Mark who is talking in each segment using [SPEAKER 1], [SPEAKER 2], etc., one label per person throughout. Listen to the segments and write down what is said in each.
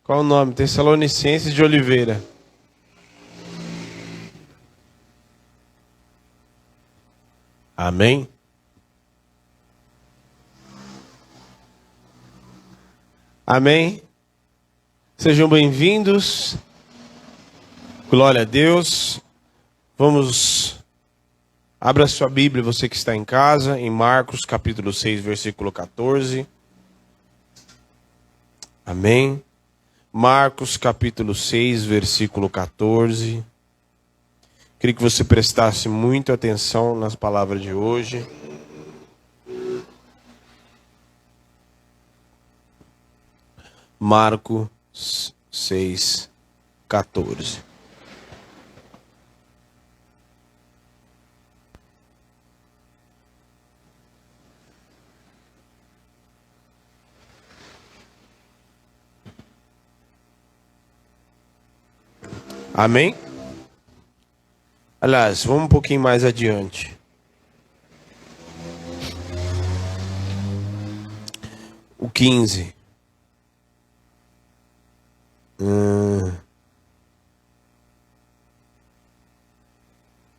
[SPEAKER 1] Qual o nome? Tessalonicenses de Oliveira. Amém? Amém? Sejam bem-vindos. Glória a Deus. Abra sua Bíblia, você que está em casa, em Marcos capítulo 6, versículo 14. Amém? Marcos capítulo 6, versículo 14. Queria que você prestasse muita atenção nas palavras de hoje. Marcos 6, 14. Amém? Aliás, vamos um pouquinho mais adiante. O 15.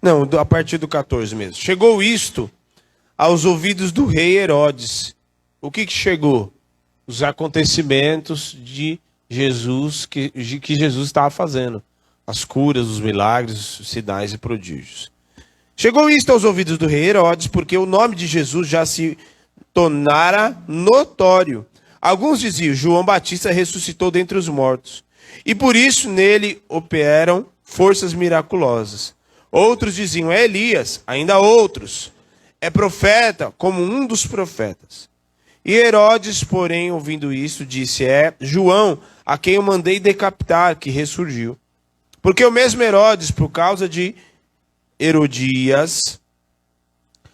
[SPEAKER 1] Não, a partir do 14 mesmo. Chegou isto aos ouvidos do rei Herodes. O que chegou? Os acontecimentos de Jesus, que Jesus estava fazendo. As curas, os milagres, os sinais e prodígios. Chegou isto aos ouvidos do rei Herodes, porque o nome de Jesus já se tornara notório. Alguns diziam, João Batista ressuscitou dentre os mortos, e por isso nele operam forças miraculosas. Outros diziam, é Elias, ainda outros, é profeta, como um dos profetas. E Herodes, porém, ouvindo isso, disse, é João, a quem eu mandei decapitar, que ressurgiu. Porque o mesmo Herodes, por causa de Herodias,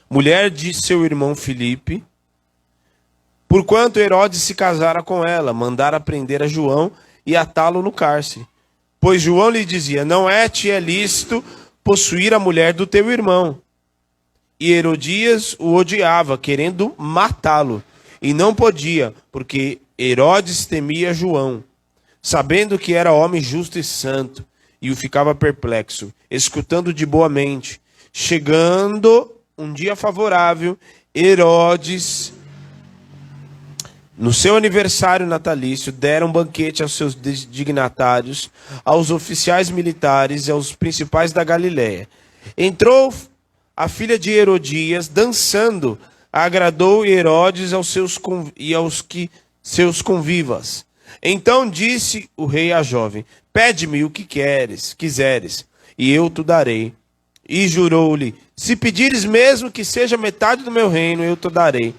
[SPEAKER 1] mulher de seu irmão Filipe, porquanto Herodes se casara com ela, mandara prender a João e atá-lo no cárcere. Pois João lhe dizia, não te é lícito possuir a mulher do teu irmão. E Herodias o odiava, querendo matá-lo. E não podia, porque Herodes temia João, sabendo que era homem justo e santo, e o ficava perplexo, escutando de boa mente. Chegando um dia favorável, Herodes, no seu aniversário natalício, deram um banquete aos seus dignatários, aos oficiais militares e aos principais da Galiléia. Entrou a filha de Herodias, dançando, agradou Herodes aos seus convivas. Então disse o rei à jovem, pede-me o que quiseres, e eu te darei. E jurou-lhe, se pedires mesmo que seja metade do meu reino, eu te darei.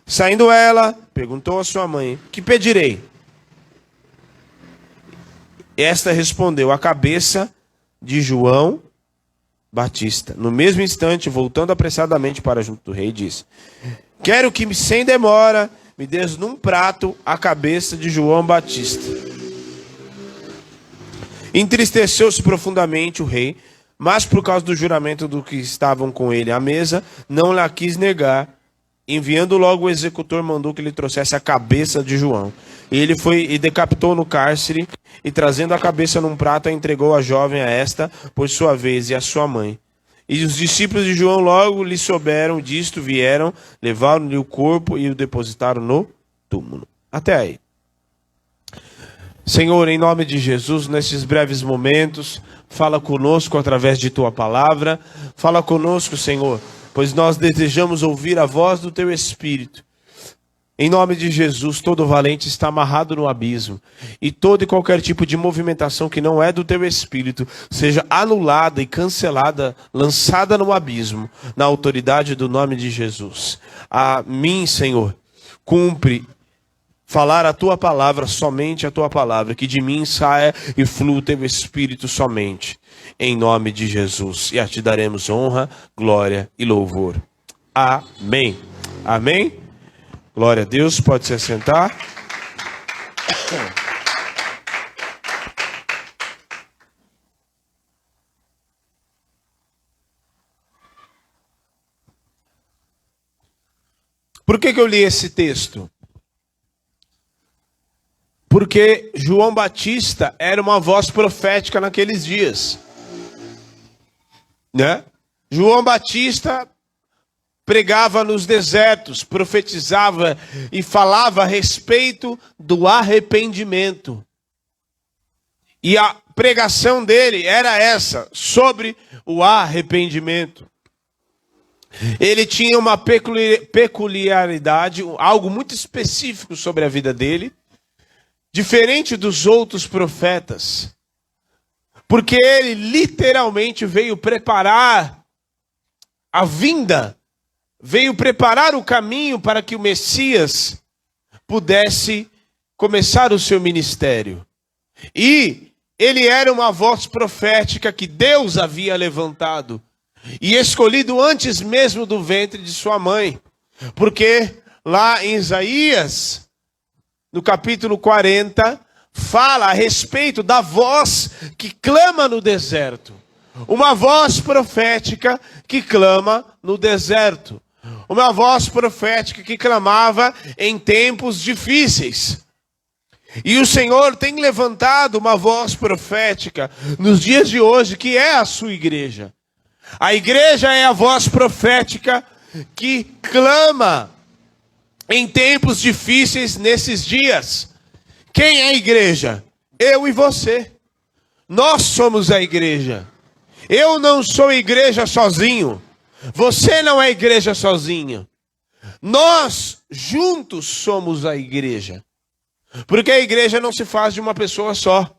[SPEAKER 1] Saindo ela, perguntou à sua mãe, que pedirei? Esta respondeu, a cabeça de João Batista. No mesmo instante, voltando apressadamente para junto do rei, disse, quero que sem demora me des num prato a cabeça de João Batista. Entristeceu-se profundamente o rei, mas por causa do juramento do que estavam com ele à mesa, não lhe quis negar. Enviando logo o executor, mandou que lhe trouxesse a cabeça de João. E ele foi e decapitou no cárcere, e trazendo a cabeça num prato, a entregou a jovem a esta, por sua vez, e a sua mãe. E os discípulos de João logo lhe souberam disto, vieram, levaram-lhe o corpo e o depositaram no túmulo. Até aí. Senhor, em nome de Jesus, nesses breves momentos, fala conosco através de Tua palavra. Fala conosco, Senhor, pois nós desejamos ouvir a voz do Teu Espírito. Em nome de Jesus, todo valente está amarrado no abismo, e todo e qualquer tipo de movimentação que não é do Teu Espírito seja anulada e cancelada, lançada no abismo, na autoridade do nome de Jesus. A mim, Senhor, cumpre falar a Tua palavra, somente a Tua palavra, que de mim saia e flua o Teu Espírito somente, em nome de Jesus. E a Te daremos honra, glória e louvor. Amém. Amém. Glória a Deus, pode se assentar. Por que eu li esse texto? Porque João Batista era uma voz profética naqueles dias, né? João Batista pregava nos desertos, profetizava e falava a respeito do arrependimento. E a pregação dele era essa, sobre o arrependimento. Ele tinha uma peculiaridade, algo muito específico sobre a vida dele, diferente dos outros profetas. Porque ele literalmente veio preparar a vinda, veio preparar o caminho para que o Messias pudesse começar o seu ministério. E ele era uma voz profética que Deus havia levantado e escolhido antes mesmo do ventre de sua mãe. Porque lá em Isaías, no capítulo 40, fala a respeito da voz que clama no deserto. Uma voz profética que clama no deserto. Uma voz profética que clamava em tempos difíceis. E o Senhor tem levantado uma voz profética nos dias de hoje, que é a sua igreja. A igreja é a voz profética que clama em tempos difíceis nesses dias. Quem é a igreja? Eu e você. Nós somos a igreja. Eu não sou igreja sozinho. Você não é igreja sozinho. Nós juntos somos a igreja. Porque a igreja não se faz de uma pessoa só.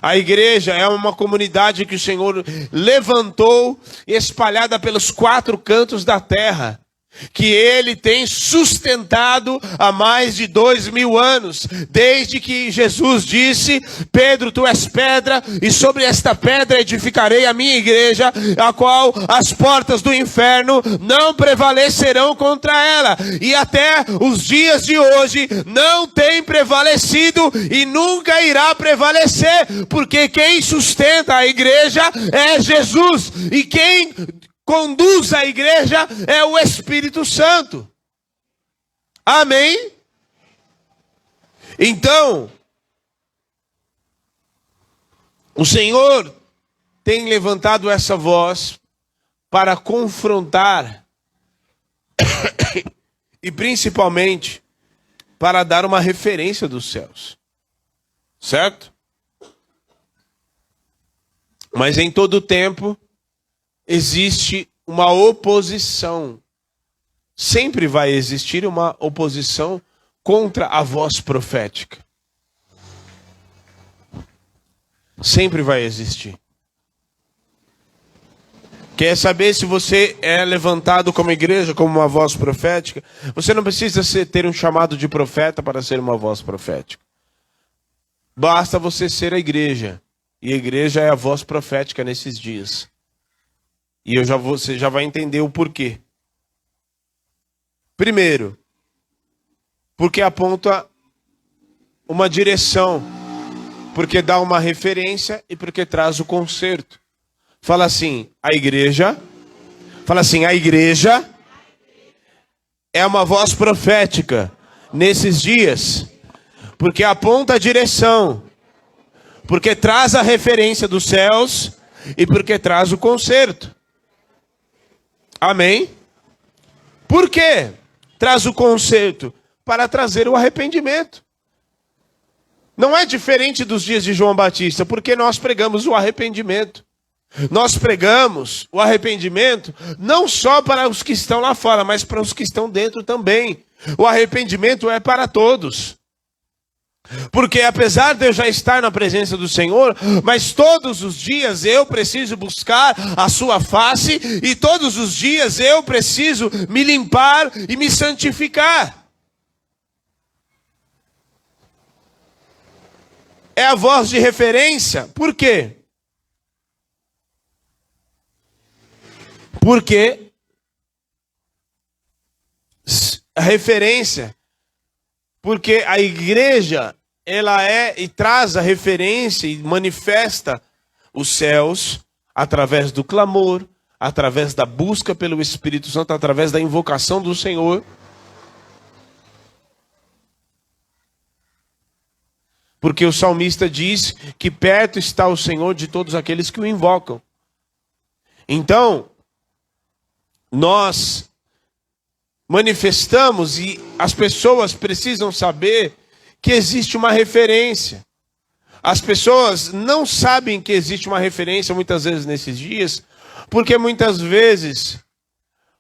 [SPEAKER 1] A igreja é uma comunidade que o Senhor levantou, espalhada pelos 4 cantos da terra, que Ele tem sustentado há mais de 2000 anos, desde que Jesus disse: Pedro, tu és pedra, e sobre esta pedra edificarei a minha igreja, a qual as portas do inferno não prevalecerão contra ela. E até os dias de hoje não tem prevalecido e nunca irá prevalecer, porque quem sustenta a igreja é Jesus, e quem conduz a igreja é o Espírito Santo. Amém? Então, o Senhor tem levantado essa voz para confrontar e principalmente para dar uma referência dos céus. Certo? Mas em todo tempo existe uma oposição. Sempre vai existir uma oposição contra a voz profética. Sempre vai existir. Quer saber se você é levantado como igreja, como uma voz profética? Você não precisa ter um chamado de profeta para ser uma voz profética. Basta você ser a igreja. E a igreja é a voz profética nesses dias. E você já vai entender o porquê. Primeiro, porque aponta uma direção, porque dá uma referência e porque traz o conserto. Fala assim, a igreja é uma voz profética nesses dias, porque aponta a direção, porque traz a referência dos céus e porque traz o conserto. Amém? Por quê? Traz o conserto para trazer o arrependimento. Não é diferente dos dias de João Batista, porque nós pregamos o arrependimento. Nós pregamos o arrependimento não só para os que estão lá fora, mas para os que estão dentro também. O arrependimento é para todos. Porque apesar de eu já estar na presença do Senhor, mas todos os dias eu preciso buscar a sua face e todos os dias eu preciso me limpar e me santificar. É a voz de referência. Por quê? Porque a referência, porque a igreja, ela é e traz a referência e manifesta os céus através do clamor, através da busca pelo Espírito Santo, através da invocação do Senhor. Porque o salmista diz que perto está o Senhor de todos aqueles que o invocam. Então, nós manifestamos e as pessoas precisam saber que existe uma referência. As pessoas não sabem que existe uma referência muitas vezes nesses dias, porque muitas vezes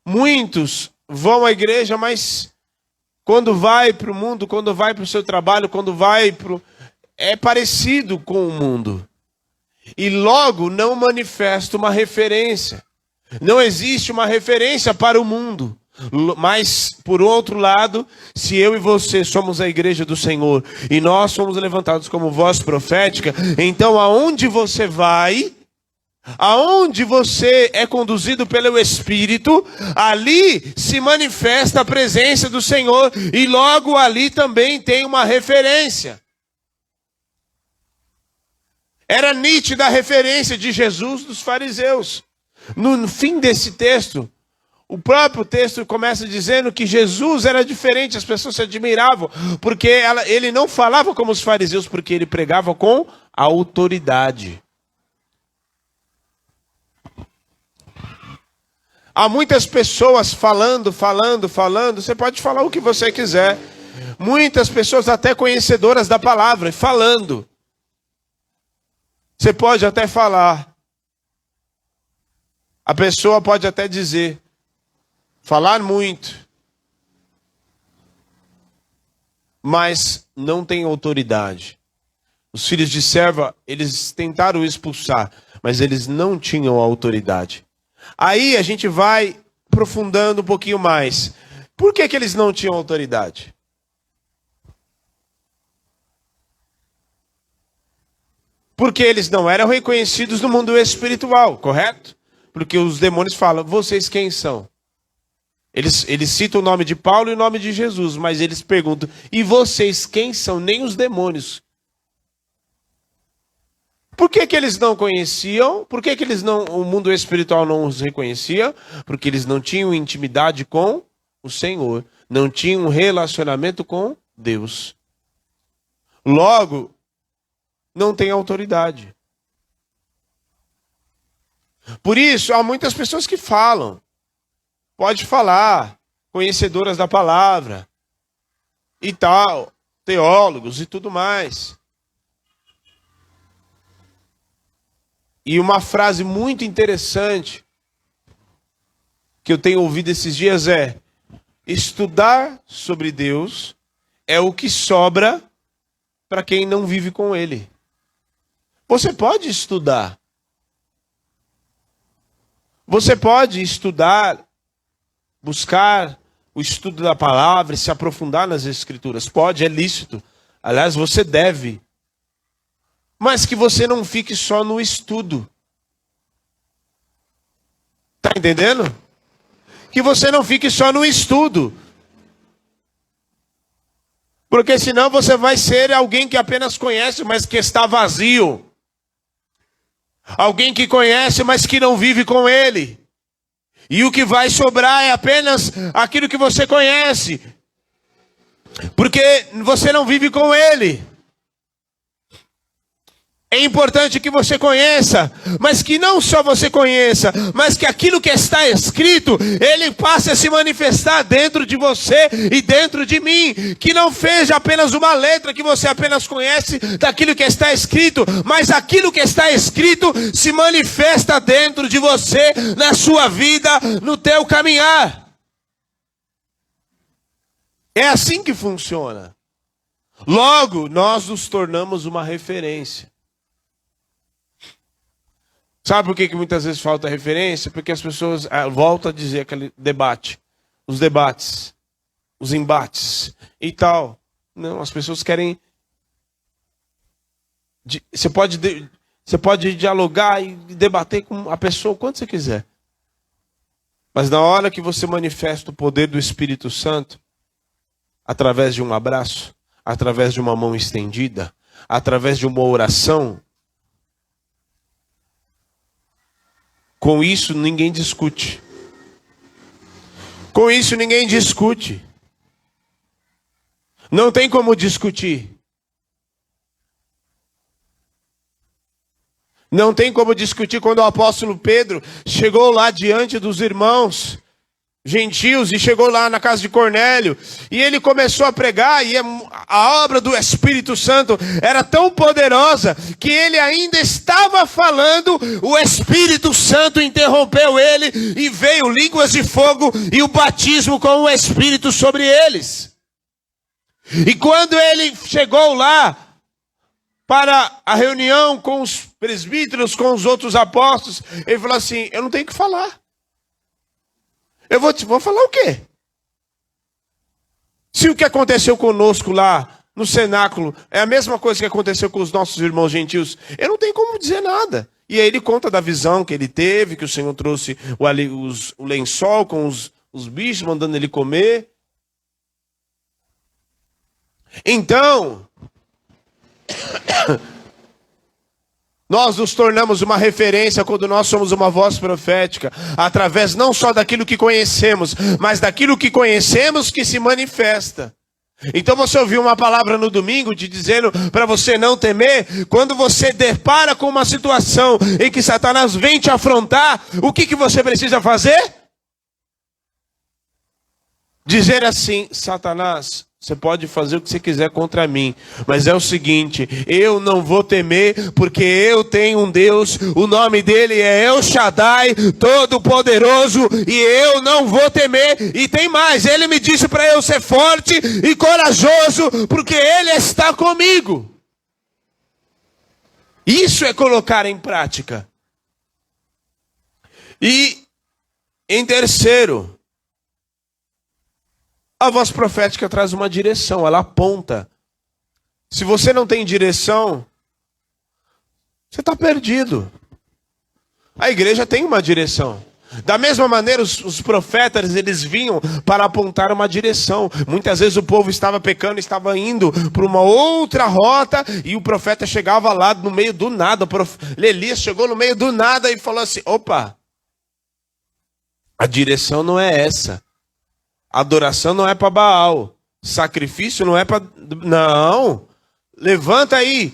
[SPEAKER 1] muitos vão à igreja, mas quando vai para o mundo, quando vai para o seu trabalho, quando vai para é parecido com o mundo. E logo não manifesta uma referência. Não existe uma referência para o mundo. Mas, por outro lado, se eu e você somos a igreja do Senhor e nós somos levantados como voz profética, então aonde você vai, aonde você é conduzido pelo Espírito, ali se manifesta a presença do Senhor e logo ali também tem uma referência. Era nítida a referência de Jesus dos fariseus. No fim desse texto, o próprio texto começa dizendo que Jesus era diferente, as pessoas se admiravam, porque ele não falava como os fariseus, porque ele pregava com autoridade. Há muitas pessoas falando, você pode falar o que você quiser. Muitas pessoas até conhecedoras da palavra, falando. Você pode até falar. A pessoa pode até dizer. Falar muito. Mas não tem autoridade. Os filhos de serva, eles tentaram expulsar, mas eles não tinham autoridade. Aí a gente vai aprofundando um pouquinho mais. Por que eles não tinham autoridade? Porque eles não eram reconhecidos no mundo espiritual, correto? Porque os demônios falam, vocês quem são? Eles citam o nome de Paulo e o nome de Jesus, mas eles perguntam, e vocês quem são? Nem os demônios. Por que eles não conheciam? Por que o mundo espiritual não os reconhecia? Porque eles não tinham intimidade com o Senhor. Não tinham um relacionamento com Deus. Logo, não tem autoridade. Por isso, há muitas pessoas que falam. Pode falar, conhecedoras da palavra e tal, teólogos e tudo mais. E uma frase muito interessante que eu tenho ouvido esses dias é: estudar sobre Deus é o que sobra para quem não vive com Ele. Você pode estudar. Você pode estudar, buscar o estudo da palavra e se aprofundar nas Escrituras. Pode, é lícito. Aliás, você deve. Mas que você não fique só no estudo. Tá entendendo? Que você não fique só no estudo. Porque senão você vai ser alguém que apenas conhece, mas que está vazio. Alguém que conhece, mas que não vive com Ele. E o que vai sobrar é apenas aquilo que você conhece. Porque você não vive com Ele. É importante que você conheça, mas que não só você conheça, mas que aquilo que está escrito, ele passe a se manifestar dentro de você e dentro de mim. Que não seja apenas uma letra que você apenas conhece daquilo que está escrito, mas aquilo que está escrito se manifesta dentro de você, na sua vida, no teu caminhar. É assim que funciona. Logo, nós nos tornamos uma referência. Sabe por que muitas vezes falta referência? Porque as pessoas voltam a dizer aquele debate. Os debates. Os embates. E tal. Não, as pessoas querem... Você pode dialogar e debater com a pessoa o quanto você quiser. Mas na hora que você manifesta o poder do Espírito Santo, através de um abraço, através de uma mão estendida, através de uma oração, com isso ninguém discute. Com isso ninguém discute. Não tem como discutir. Não tem como discutir quando o apóstolo Pedro chegou lá diante dos irmãos gentios e chegou lá na casa de Cornélio e ele começou a pregar e a obra do Espírito Santo era tão poderosa que ele ainda estava falando, o Espírito Santo interrompeu ele e veio línguas de fogo e o batismo com o Espírito sobre eles. E quando ele chegou lá para a reunião com os presbíteros, com os outros apóstolos, ele falou assim: eu não tenho o que falar. Eu vou falar o quê? Se o que aconteceu conosco lá no cenáculo é a mesma coisa que aconteceu com os nossos irmãos gentios, eu não tenho como dizer nada. E aí ele conta da visão que ele teve, que o Senhor trouxe o lençol com os bichos, mandando ele comer. Então, nós nos tornamos uma referência quando nós somos uma voz profética, através não só daquilo que conhecemos, mas daquilo que conhecemos que se manifesta. Então você ouviu uma palavra no domingo te dizendo para você não temer. Quando você depara com uma situação em que Satanás vem te afrontar, o que você precisa fazer? Dizer assim: Satanás, você pode fazer o que você quiser contra mim, mas é o seguinte, eu não vou temer, porque eu tenho um Deus, o nome dele é El Shaddai, Todo-Poderoso, e eu não vou temer. E tem mais, ele me disse para eu ser forte e corajoso, porque ele está comigo. Isso é colocar em prática. E em terceiro, a voz profética traz uma direção, ela aponta. Se você não tem direção, você está perdido. A igreja tem uma direção. Da mesma maneira, os profetas, eles vinham para apontar uma direção. Muitas vezes o povo estava pecando, estava indo para uma outra rota, e o profeta chegava lá no meio do nada. Elias chegou no meio do nada e falou assim: opa, a direção não é essa. Adoração não é para Baal. Sacrifício não é para... Não. Levanta aí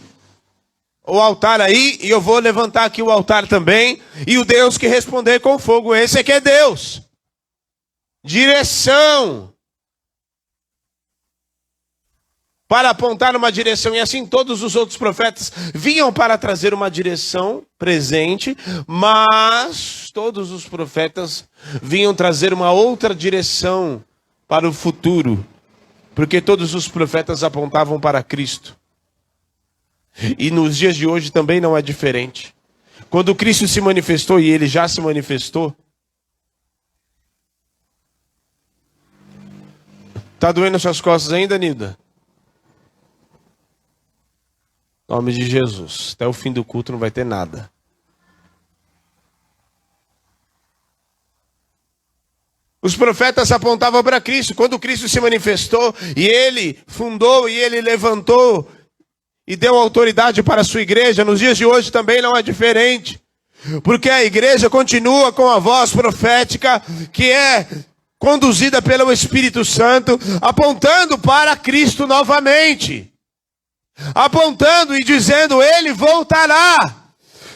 [SPEAKER 1] o altar aí, e eu vou levantar aqui o altar também. E o Deus que responder com fogo, esse aqui é Deus. Direção. Para apontar uma direção. E assim todos os outros profetas vinham para trazer uma direção presente. Mas todos os profetas vinham trazer uma outra direção para o futuro, porque todos os profetas apontavam para Cristo. E nos dias de hoje também não é diferente. Quando Cristo se manifestou, e ele já se manifestou, tá doendo suas costas ainda, Nilda? Em nome de Jesus, até o fim do culto não vai ter nada. Os profetas apontavam para Cristo. Quando Cristo se manifestou e ele fundou e ele levantou e deu autoridade para a sua igreja, nos dias de hoje também não é diferente. Porque a igreja continua com a voz profética que é conduzida pelo Espírito Santo, apontando para Cristo novamente. Apontando e dizendo: ele voltará.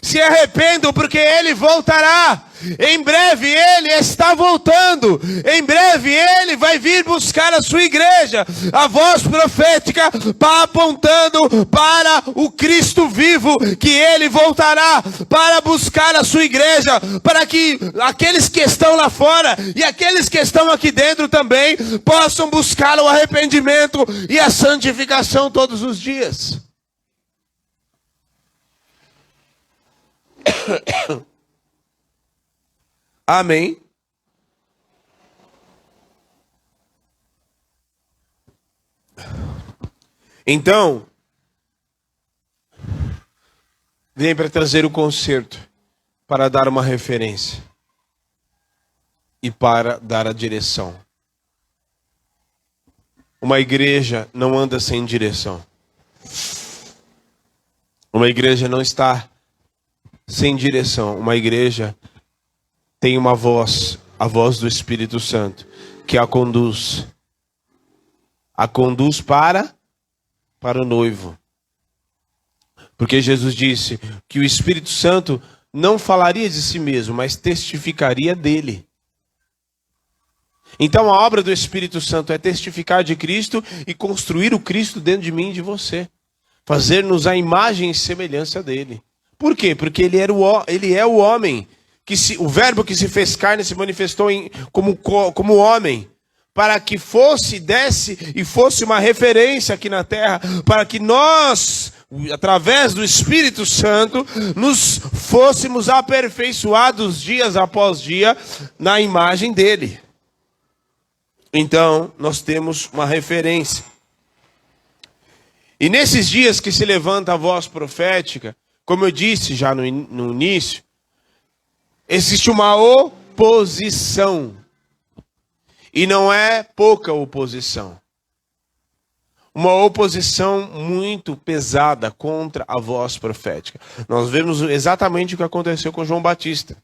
[SPEAKER 1] Se arrependam, porque ele voltará. Em breve ele está voltando. Em breve ele vai vir buscar a sua igreja. A voz profética está apontando para o Cristo vivo, que ele voltará para buscar a sua igreja, para que aqueles que estão lá fora e aqueles que estão aqui dentro também possam buscar o arrependimento e a santificação todos os dias. Amém. Então, vem para trazer o conserto, para dar uma referência e para dar a direção. Uma igreja não anda sem direção. Uma igreja não está sem direção. Uma igreja tem uma voz, a voz do Espírito Santo, que a conduz. A conduz para o noivo. Porque Jesus disse que o Espírito Santo não falaria de si mesmo, mas testificaria dele. Então a obra do Espírito Santo é testificar de Cristo e construir o Cristo dentro de mim e de você. Fazer-nos a imagem e semelhança dele. Por quê? Porque ele é o homem, o verbo que se fez carne se manifestou como homem, para que desse e fosse uma referência aqui na terra, para que nós, através do Espírito Santo, nos fôssemos aperfeiçoados dias após dia na imagem dele. Então, nós temos uma referência. E nesses dias que se levanta a voz profética, como eu disse já no início, existe uma oposição. E não é pouca oposição. Uma oposição muito pesada contra a voz profética. Nós vemos exatamente o que aconteceu com João Batista.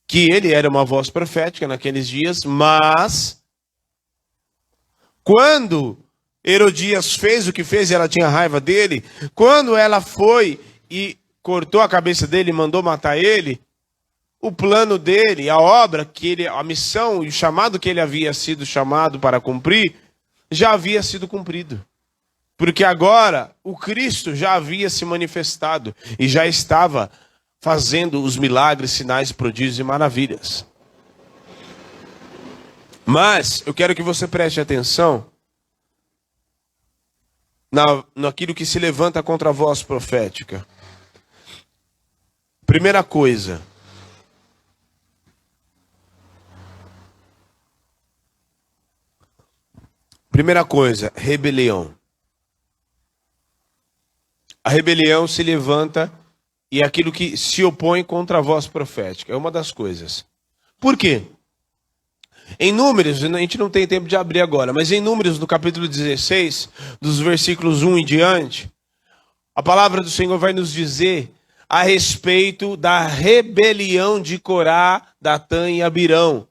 [SPEAKER 1] Que ele era uma voz profética naqueles dias, mas quando Herodias fez o que fez e ela tinha raiva dele, quando ela foi e cortou a cabeça dele e mandou matar ele, o plano dele, a obra, a missão e o chamado que ele havia sido chamado para cumprir, já havia sido cumprido. Porque agora o Cristo já havia se manifestado e já estava fazendo os milagres, sinais, prodígios e maravilhas. Mas eu quero que você preste atenção naquilo que se levanta contra a voz profética. Primeira coisa. Rebelião. A rebelião se levanta e é aquilo que se opõe contra a voz profética. É uma das coisas. Por quê? Em Números, a gente não tem tempo de abrir agora, mas em Números, no capítulo 16, dos versículos 1 em diante, a palavra do Senhor vai nos dizer a respeito da rebelião de Corá, Datã e Abirão.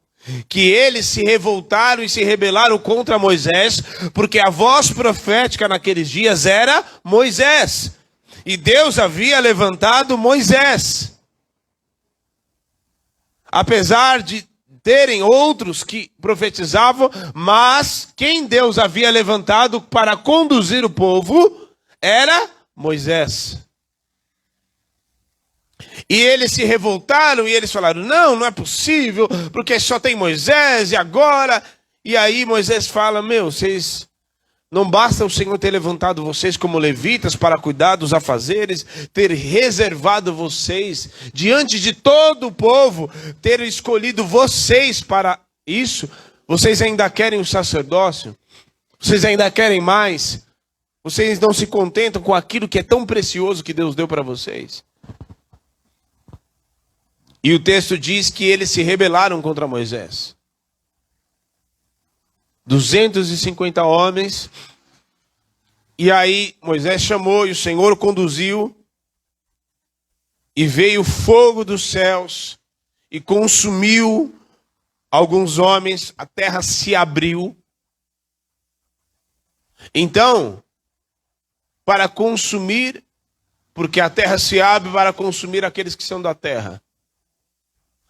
[SPEAKER 1] Que eles se revoltaram e se rebelaram contra Moisés, porque a voz profética naqueles dias era Moisés. E Deus havia levantado Moisés. Apesar de terem outros que profetizavam, mas quem Deus havia levantado para conduzir o povo era Moisés. E eles se revoltaram e eles falaram, não é possível, porque só tem Moisés e agora... E aí Moisés fala, vocês... Não basta o Senhor ter levantado vocês como levitas para cuidar dos afazeres, ter reservado vocês diante de todo o povo, ter escolhido vocês para isso. Vocês ainda querem o sacerdócio? Vocês ainda querem mais? Vocês não se contentam com aquilo que é tão precioso que Deus deu para vocês? E o texto diz que eles se rebelaram contra Moisés. 250 homens. E aí Moisés chamou e o Senhor conduziu. E veio fogo dos céus e consumiu alguns homens. A terra se abriu. Então, para consumir, porque a terra se abre para consumir aqueles que são da terra.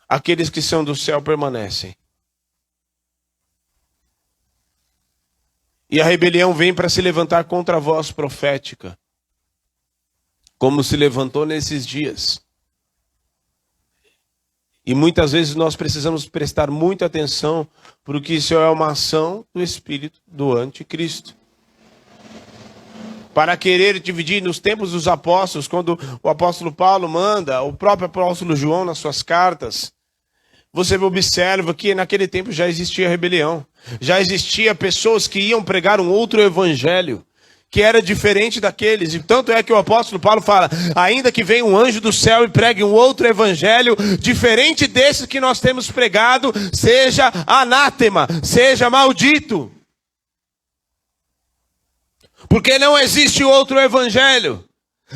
[SPEAKER 1] Aqueles que são do céu permanecem. E a rebelião vem para se levantar contra a voz profética. Como se levantou nesses dias. E muitas vezes nós precisamos prestar muita atenção, porque isso é uma ação do espírito do anticristo. Para querer dividir nos tempos dos apóstolos, quando o apóstolo Paulo manda, o próprio apóstolo João nas suas cartas, você observa que naquele tempo já existia rebelião. Já existia pessoas que iam pregar um outro evangelho, que era diferente daqueles. E tanto é que o apóstolo Paulo fala, ainda que venha um anjo do céu e pregue um outro evangelho, diferente desse que nós temos pregado, seja anátema, seja maldito. Porque não existe outro evangelho.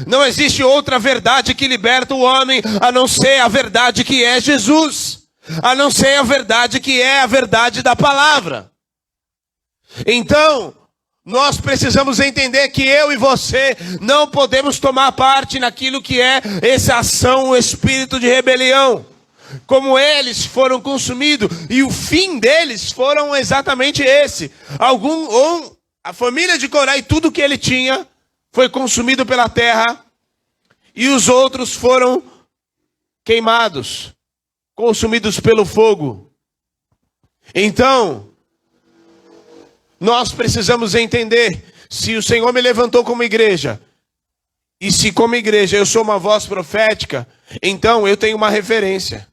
[SPEAKER 1] Não existe outra verdade que liberta o homem, a não ser a verdade que é Jesus. A não ser a verdade que é a verdade da palavra. Então, Nós precisamos entender que eu e você não podemos tomar parte naquilo que é essa ação, o espírito de rebelião. Como eles foram consumidos, e o fim deles foram exatamente esse. A família de Coré e tudo que ele tinha foi consumido pela terra, e os outros foram queimados, consumidos pelo fogo. Então, nós precisamos entender, se o Senhor me levantou como igreja, e se como igreja eu sou uma voz profética, então eu tenho uma referência.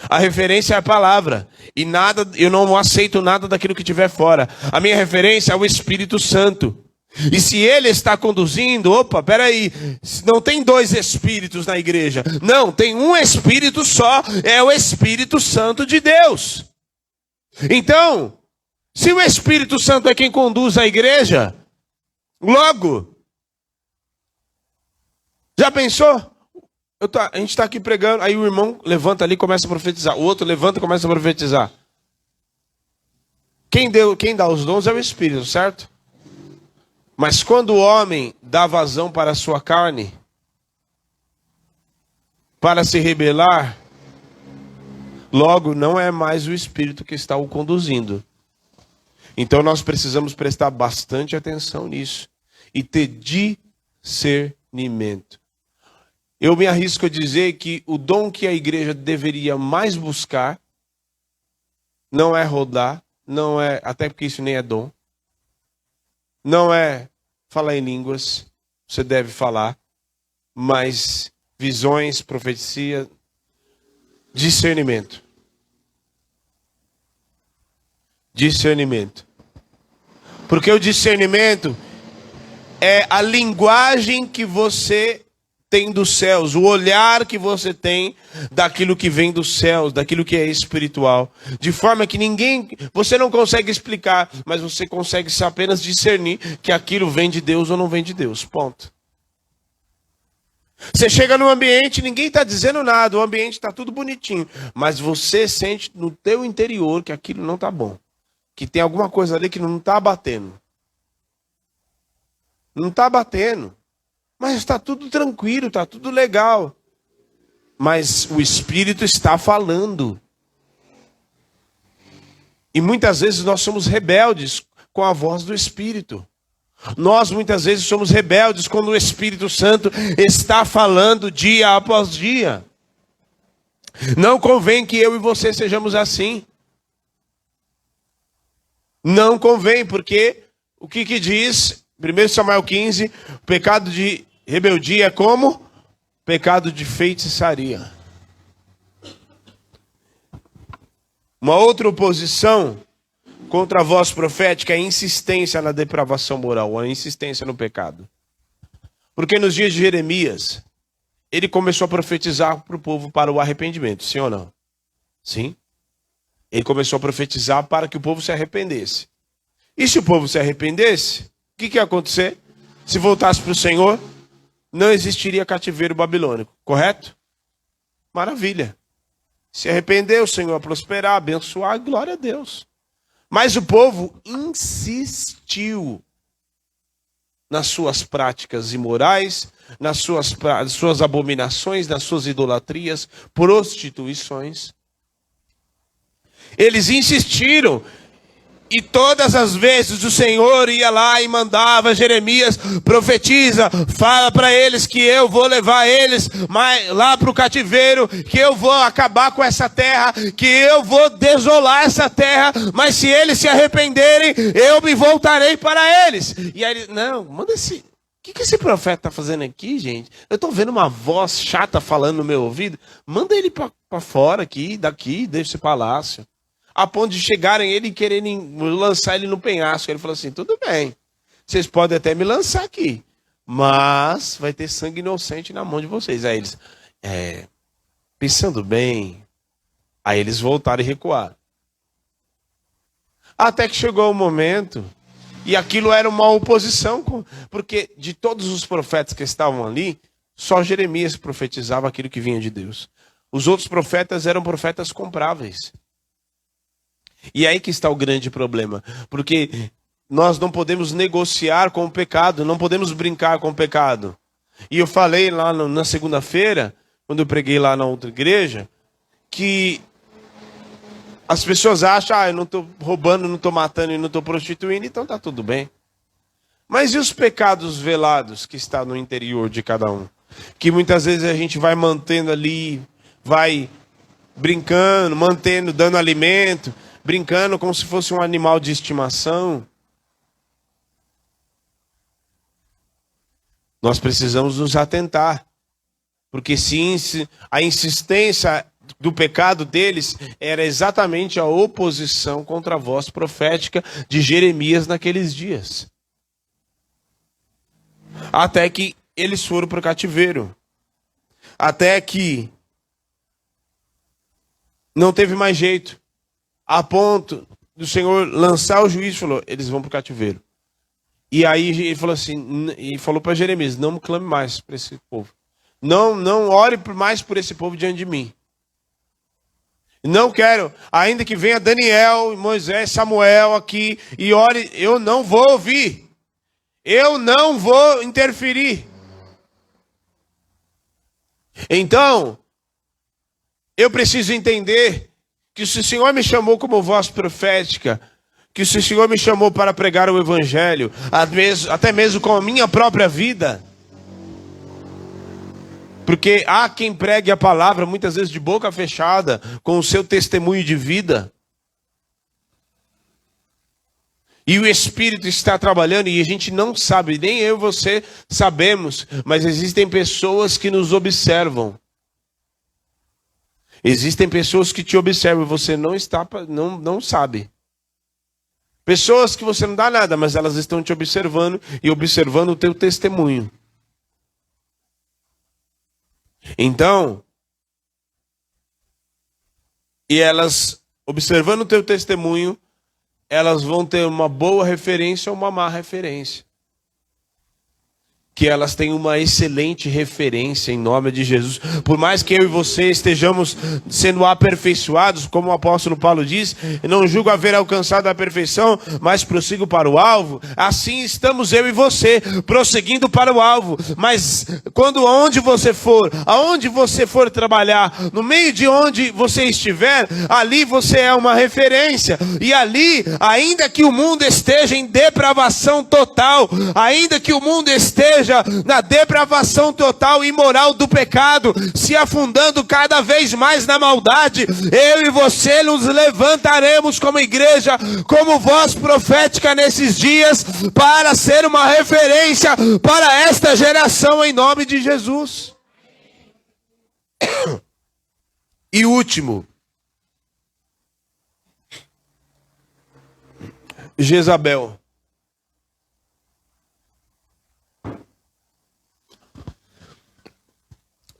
[SPEAKER 1] A referência é a palavra, e eu não aceito nada daquilo que tiver fora. A minha referência é o Espírito Santo. E se ele está conduzindo, peraí, não tem dois espíritos na igreja. Não, tem um espírito só, é o Espírito Santo de Deus. Então, se o Espírito Santo é quem conduz a igreja, logo, já pensou? A gente está aqui pregando, aí o irmão levanta ali e começa a profetizar. O outro levanta e começa a profetizar. Quem dá os dons é o Espírito, certo? Mas quando o homem dá vazão para a sua carne, para se rebelar, logo não é mais o Espírito que está o conduzindo. Então nós precisamos prestar bastante atenção nisso e ter discernimento. Eu me arrisco a dizer que o dom que a igreja deveria mais buscar não é rodar, não é, até porque isso nem é dom, não é falar em línguas, você deve falar, mas visões, profecia, discernimento. Discernimento. Porque o discernimento é a linguagem que você tem dos céus, o olhar que você tem daquilo que vem dos céus, daquilo que é espiritual, de forma que você não consegue explicar, mas você consegue apenas discernir que aquilo vem de Deus ou não vem de Deus, ponto. Você chega num ambiente, ninguém está dizendo nada, o ambiente está tudo bonitinho, mas você sente no teu interior que aquilo não está bom, que tem alguma coisa ali que não está batendo. Não está batendo. Mas está tudo tranquilo, está tudo legal. Mas o Espírito está falando. E muitas vezes nós somos rebeldes com a voz do Espírito. Nós muitas vezes somos rebeldes quando o Espírito Santo está falando dia após dia. Não convém que eu e você sejamos assim. Não convém, porque o que diz 1 Samuel 15, o pecado de rebeldia é como? Pecado de feitiçaria. Uma outra oposição contra a voz profética é a insistência na depravação moral, a insistência no pecado. Porque nos dias de Jeremias, ele começou a profetizar para o povo para o arrependimento, sim ou não? Sim. Ele começou a profetizar para que o povo se arrependesse. E se o povo se arrependesse, o que ia acontecer? Se voltasse para o Senhor, não existiria cativeiro babilônico, correto? Maravilha. Se arrependeu, o Senhor a prosperar, abençoar, glória a Deus. Mas o povo insistiu nas suas práticas imorais, nas suas abominações, nas suas idolatrias, prostituições. Eles insistiram. E todas as vezes o Senhor ia lá e mandava Jeremias, profetiza, fala para eles que eu vou levar eles lá para o cativeiro, que eu vou acabar com essa terra, que eu vou desolar essa terra, mas se eles se arrependerem, eu me voltarei para eles. E aí, não, manda esse... O que esse profeta está fazendo aqui, gente? Eu estou vendo uma voz chata falando no meu ouvido. Manda ele para fora aqui, daqui, desse palácio. A ponto de chegarem ele e quererem lançar ele no penhasco. Ele falou assim, tudo bem, vocês podem até me lançar aqui, mas vai ter sangue inocente na mão de vocês. Aí eles, pensando bem, aí eles voltaram e recuaram. Até que chegou o momento, e aquilo era uma oposição, porque de todos os profetas que estavam ali, só Jeremias profetizava aquilo que vinha de Deus. Os outros profetas eram profetas compráveis. E aí que está o grande problema, porque nós não podemos negociar com o pecado, não podemos brincar com o pecado. E eu falei lá na segunda-feira, quando eu preguei lá na outra igreja, que as pessoas acham, eu não estou roubando, não estou matando e não estou prostituindo, então está tudo bem. Mas e os pecados velados que estão no interior de cada um? Que muitas vezes a gente vai mantendo ali, vai brincando, mantendo, dando alimento, brincando como se fosse um animal de estimação. Nós precisamos nos atentar, porque se a insistência do pecado deles era exatamente a oposição contra a voz profética de Jeremias naqueles dias. Até que eles foram para o cativeiro. Até que não teve mais jeito. A ponto do Senhor lançar o juízo e falou, eles vão para o cativeiro. E aí ele falou assim, e falou para Jeremias, não clame mais para esse povo. Não ore mais por esse povo diante de mim. Não quero, ainda que venha Daniel, Moisés, Samuel aqui e ore, eu não vou ouvir. Eu não vou interferir. Então, eu preciso entender que se o Senhor me chamou como voz profética, que se o Senhor me chamou para pregar o Evangelho, até mesmo com a minha própria vida, porque há quem pregue a palavra muitas vezes de boca fechada, com o seu testemunho de vida, e o Espírito está trabalhando e a gente não sabe, nem eu e você sabemos, mas existem pessoas que nos observam. Existem pessoas que te observam e você não sabe. Pessoas que você não dá nada, mas elas estão te observando e observando o teu testemunho. Então, e elas, observando o teu testemunho, elas vão ter uma boa referência ou uma má referência. Que elas tenham uma excelente referência em nome de Jesus. Por mais que eu e você estejamos sendo aperfeiçoados, como o apóstolo Paulo diz, não julgo haver alcançado a perfeição, mas prossigo para o alvo. Assim estamos eu e você, prosseguindo para o alvo. Mas aonde você for trabalhar, no meio de onde você estiver, ali você é uma referência. E ali, ainda que o mundo esteja em depravação total, ainda que o mundo esteja na depravação total e imoral do pecado, se afundando cada vez mais na maldade, eu e você nos levantaremos como igreja, como voz profética nesses dias, para ser uma referência para esta geração em nome de Jesus. E último, Jezabel.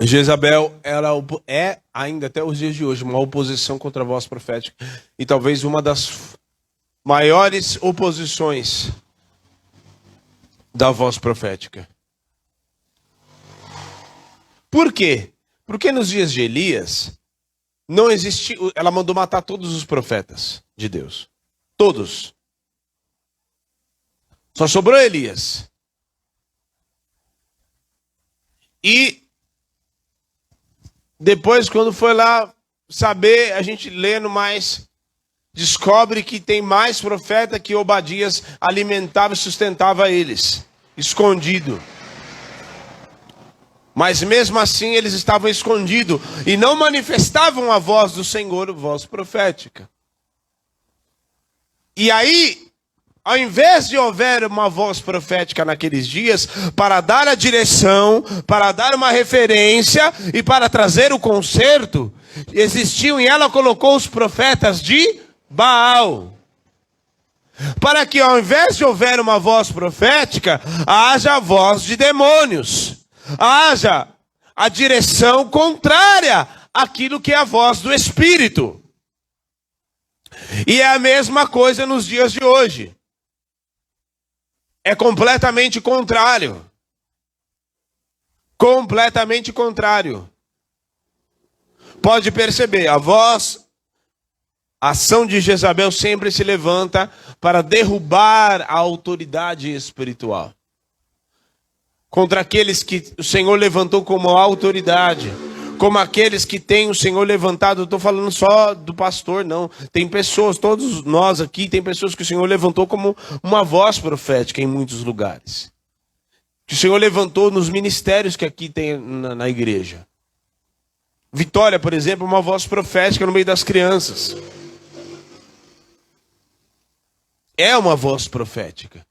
[SPEAKER 1] Jezabel é ainda até os dias de hoje uma oposição contra a voz profética. E talvez uma das maiores oposições da voz profética. Por quê? Porque nos dias de Elias, não existia, ela mandou matar todos os profetas de Deus. Todos. Só sobrou Elias. E depois, quando foi lá saber, a gente lendo mais, descobre que tem mais profeta que Obadias alimentava e sustentava eles, escondido. Mas mesmo assim eles estavam escondidos e não manifestavam a voz do Senhor, voz profética. E aí, ao invés de houver uma voz profética naqueles dias, para dar a direção, para dar uma referência e para trazer o conserto, existiam e ela colocou os profetas de Baal. Para que ao invés de houver uma voz profética, haja a voz de demônios. Haja a direção contrária àquilo que é a voz do Espírito. E é a mesma coisa nos dias de hoje. É completamente contrário. Completamente contrário. Pode perceber, a voz A ação de Jezabel sempre se levanta para derrubar a autoridade espiritual. Contra aqueles que o Senhor levantou como autoridade, como aqueles que tem o Senhor levantado. Eu estou falando só do pastor, não. Tem pessoas, todos nós aqui, tem pessoas que o Senhor levantou como uma voz profética em muitos lugares. Que o Senhor levantou nos ministérios que aqui tem na igreja. Vitória, por exemplo, é uma voz profética no meio das crianças. É uma voz profética.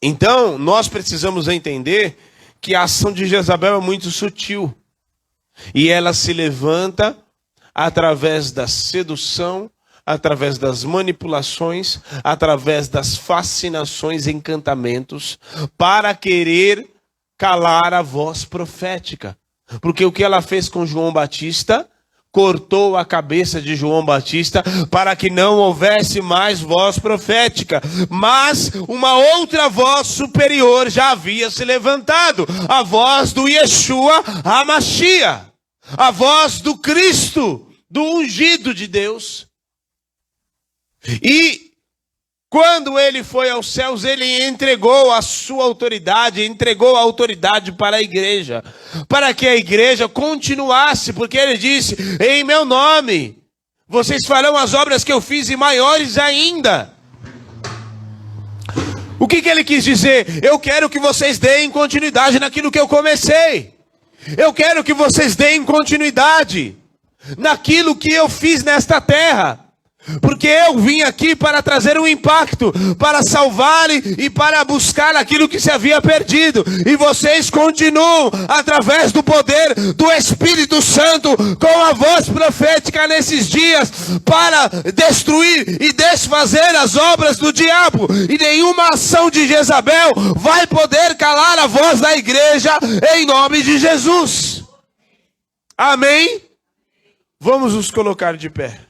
[SPEAKER 1] Então, nós precisamos entender que a ação de Jezabel é muito sutil. E ela se levanta através da sedução, através das manipulações, através das fascinações, encantamentos, para querer calar a voz profética. Porque o que ela fez com João Batista, cortou a cabeça de João Batista para que não houvesse mais voz profética. Mas uma outra voz superior já havia se levantado. A voz do Yeshua HaMashiach. A voz do Cristo, do ungido de Deus. E quando ele foi aos céus, ele entregou a sua autoridade, entregou a autoridade para a igreja, para que a igreja continuasse, porque ele disse: em meu nome, vocês farão as obras que eu fiz e maiores ainda. O que ele quis dizer? Eu quero que vocês deem continuidade naquilo que eu comecei. Eu quero que vocês deem continuidade naquilo que eu fiz nesta terra. Porque eu vim aqui para trazer um impacto, para salvar e para buscar aquilo que se havia perdido. E vocês continuam, através do poder do Espírito Santo, com a voz profética nesses dias, para destruir e desfazer as obras do diabo. E nenhuma ação de Jezabel vai poder calar a voz da igreja, em nome de Jesus. Amém? Vamos nos colocar de pé.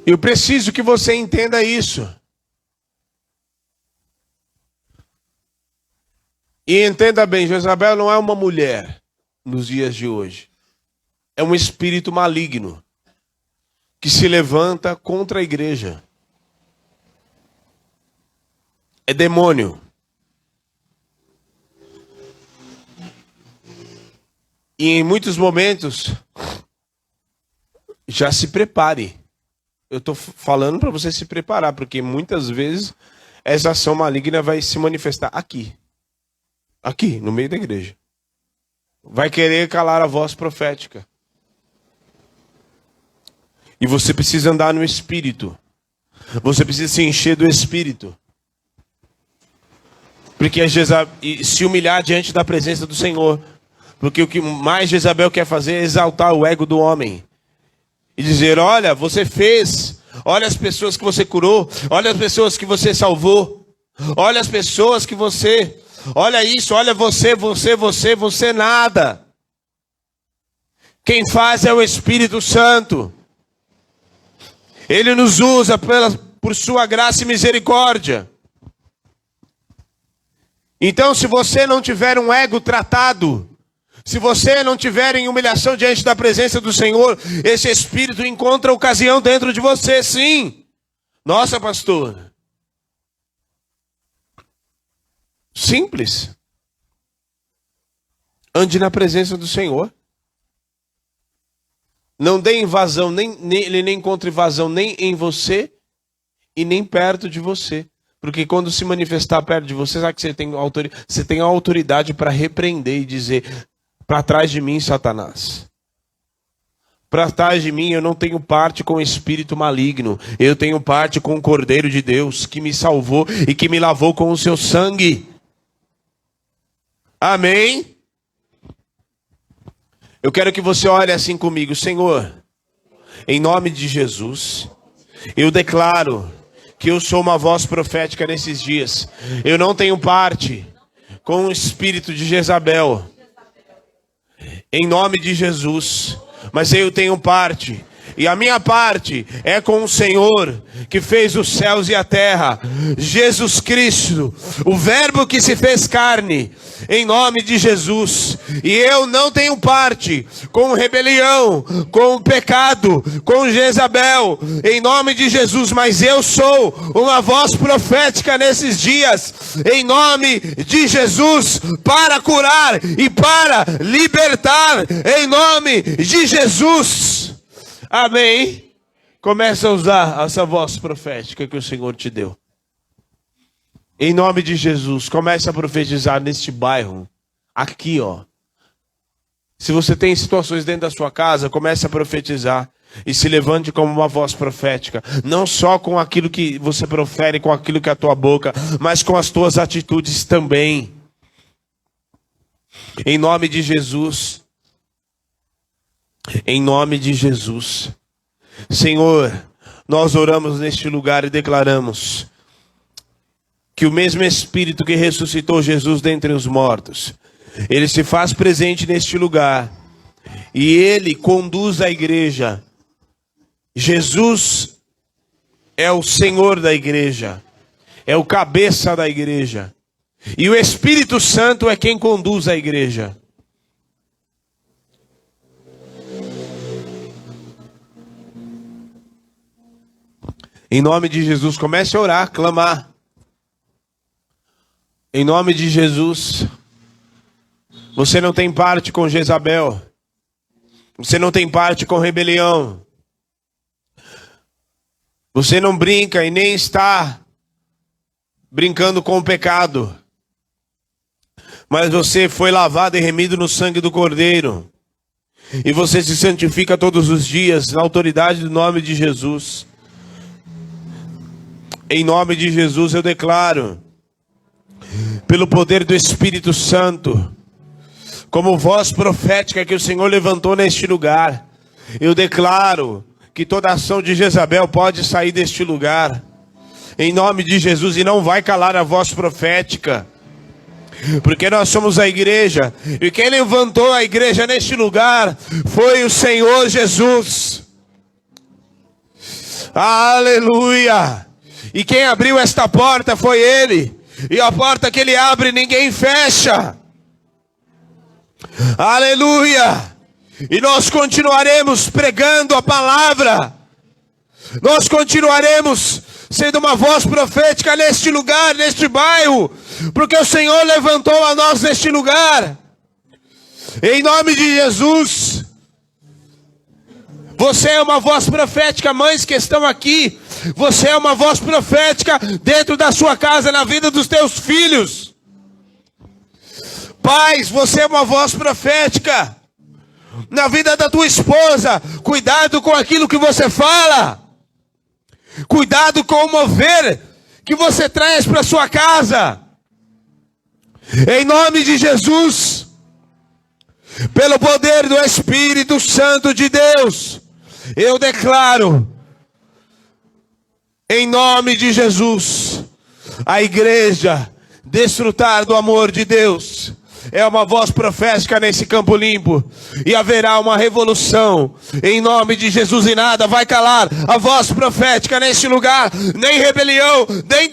[SPEAKER 1] Eu preciso que você entenda isso. E entenda bem, Jezabel não é uma mulher nos dias de hoje. É um espírito maligno que se levanta contra a igreja. É demônio. E em muitos momentos, já se prepare. Eu estou falando para você se preparar, porque muitas vezes essa ação maligna vai se manifestar aqui. Aqui, no meio da igreja. Vai querer calar a voz profética. E você precisa andar no Espírito. Você precisa se encher do Espírito. Porque se humilhar diante da presença do Senhor. Porque o que mais Jezabel quer fazer é exaltar o ego do homem. E dizer: olha, você fez, olha as pessoas que você curou, olha as pessoas que você salvou, olha as pessoas que você, olha isso, olha você nada. Quem faz é o Espírito Santo. Ele nos usa por sua graça e misericórdia. Então, se você não tiver um ego tratado, se você não tiver em humilhação diante da presença do Senhor, esse Espírito encontra ocasião dentro de você, sim. Nossa, pastor. Simples. Ande na presença do Senhor. Não dê invasão, ele nem encontra invasão nem em você e nem perto de você. Porque quando se manifestar perto de você, sabe que você tem a autoridade para repreender e dizer: para trás de mim, Satanás. Para trás de mim, eu não tenho parte com o espírito maligno. Eu tenho parte com o Cordeiro de Deus, que me salvou e que me lavou com o seu sangue. Amém? Eu quero que você olhe assim comigo: Senhor, em nome de Jesus, eu declaro que eu sou uma voz profética nesses dias. Eu não tenho parte com o espírito de Jezabel. Em nome de Jesus. Mas eu tenho parte E a minha parte é com o Senhor, que fez os céus e a terra, Jesus Cristo, o Verbo que se fez carne, em nome de Jesus. E eu não tenho parte com rebelião, com o pecado, com Jezabel, em nome de Jesus. Mas eu sou uma voz profética nesses dias, em nome de Jesus, para curar e para libertar, em nome de Jesus. Amém? Começa a usar essa voz profética que o Senhor te deu. Em nome de Jesus, comece a profetizar neste bairro. Aqui, ó. Se você tem situações dentro da sua casa, comece a profetizar. E se levante como uma voz profética. Não só com aquilo que você profere, com aquilo que é a tua boca, mas com as tuas atitudes também. Em nome de Jesus. Em nome de Jesus. Senhor, nós oramos neste lugar e declaramos que o mesmo Espírito que ressuscitou Jesus dentre os mortos, Ele se faz presente neste lugar e Ele conduz a igreja. Jesus é o Senhor da igreja, é o cabeça da igreja, e o Espírito Santo é quem conduz a igreja. Em nome de Jesus, comece a orar, clamar. Em nome de Jesus, você não tem parte com Jezabel. Você não tem parte com rebelião. Você não brinca e nem está brincando com o pecado. Mas você foi lavado e remido no sangue do Cordeiro. E você se santifica todos os dias na autoridade do nome de Jesus. Em nome de Jesus eu declaro, pelo poder do Espírito Santo, como voz profética que o Senhor levantou neste lugar, eu declaro que toda ação de Jezabel pode sair deste lugar, em nome de Jesus, e não vai calar a voz profética, porque nós somos a igreja, e quem levantou a igreja neste lugar foi o Senhor Jesus. Aleluia! E quem abriu esta porta foi Ele. E a porta que Ele abre, ninguém fecha. Aleluia! E nós continuaremos pregando a palavra. Nós continuaremos sendo uma voz profética neste lugar, neste bairro. Porque o Senhor levantou a nós neste lugar. Em nome de Jesus. Você é uma voz profética, mães que estão aqui. Você é uma voz profética dentro da sua casa, na vida dos teus filhos. Pais, você é uma voz profética na vida da tua esposa. Cuidado com aquilo que você fala. Cuidado com o mover que você traz para sua casa. Em nome de Jesus, pelo poder do Espírito Santo de Deus, eu declaro, em nome de Jesus, a igreja desfrutar do amor de Deus. É uma voz profética nesse campo limpo. E haverá uma revolução. Em nome de Jesus, e nada vai calar a voz profética neste lugar. Nem rebelião, nem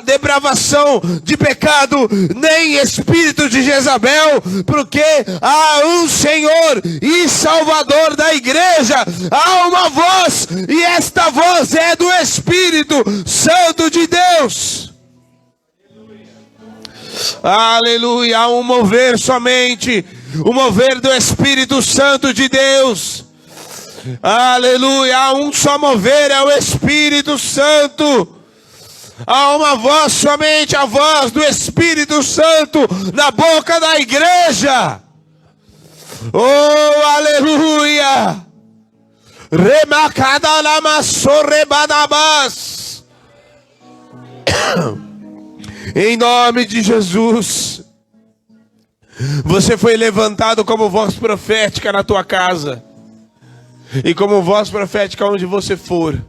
[SPEAKER 1] depravação de pecado, nem espírito de Jezabel. Porque há um Senhor e Salvador da igreja. Há uma voz, e esta voz é do Espírito Santo de Deus. Aleluia, há um mover somente, o mover do Espírito Santo de Deus. Aleluia, há um só mover, é o Espírito Santo. Há uma voz somente, a voz do Espírito Santo na boca da igreja. Oh, aleluia. Remacadalamassorebadabas. Em nome de Jesus, você foi levantado como voz profética na tua casa, e como voz profética onde você for.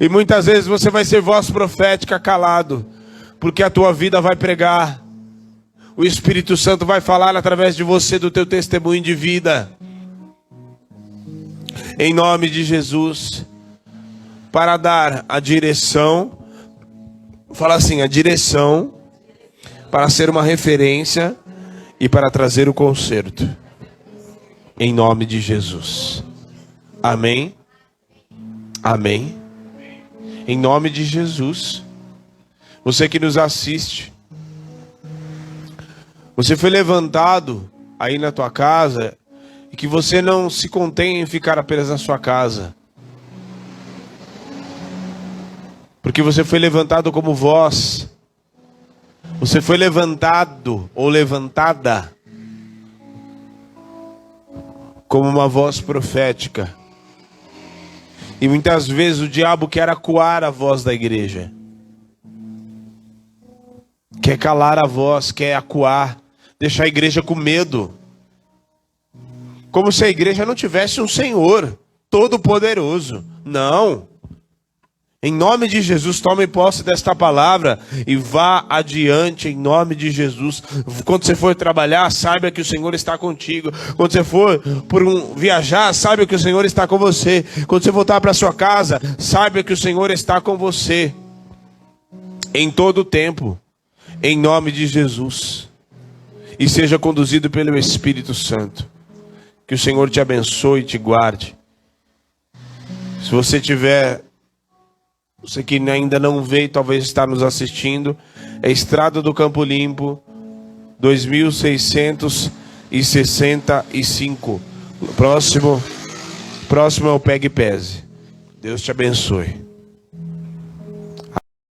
[SPEAKER 1] E muitas vezes você vai ser voz profética calado, porque a tua vida vai pregar. O Espírito Santo vai falar através de você do teu testemunho de vida. em nome de Jesus, para dar a direção, fala assim, a direção, para ser uma referência e para trazer o conserto, em nome de Jesus. Amém? Amém? Em nome de Jesus. Você que nos assiste, você foi levantado aí na tua casa, e que você não se contém em ficar apenas na sua casa, porque você foi levantado como voz, você foi levantado ou levantada como uma voz profética. E muitas vezes o diabo quer acuar a voz da igreja, quer calar a voz, quer acuar, deixar a igreja com medo, como se a igreja não tivesse um Senhor todo-poderoso. Não. Em nome de Jesus, tome posse desta palavra e vá adiante em nome de Jesus. Quando você for trabalhar, saiba que o Senhor está contigo. Quando você for viajar, saiba que o Senhor está com você. Quando você voltar para sua casa, saiba que o Senhor está com você em todo o tempo, em nome de Jesus. E seja conduzido pelo Espírito Santo. Que o Senhor te abençoe e te guarde. Se você tiver, você que ainda não veio, talvez está nos assistindo, é Estrada do Campo Limpo, 2665. Próximo é o Pegue e Pese. Deus te abençoe.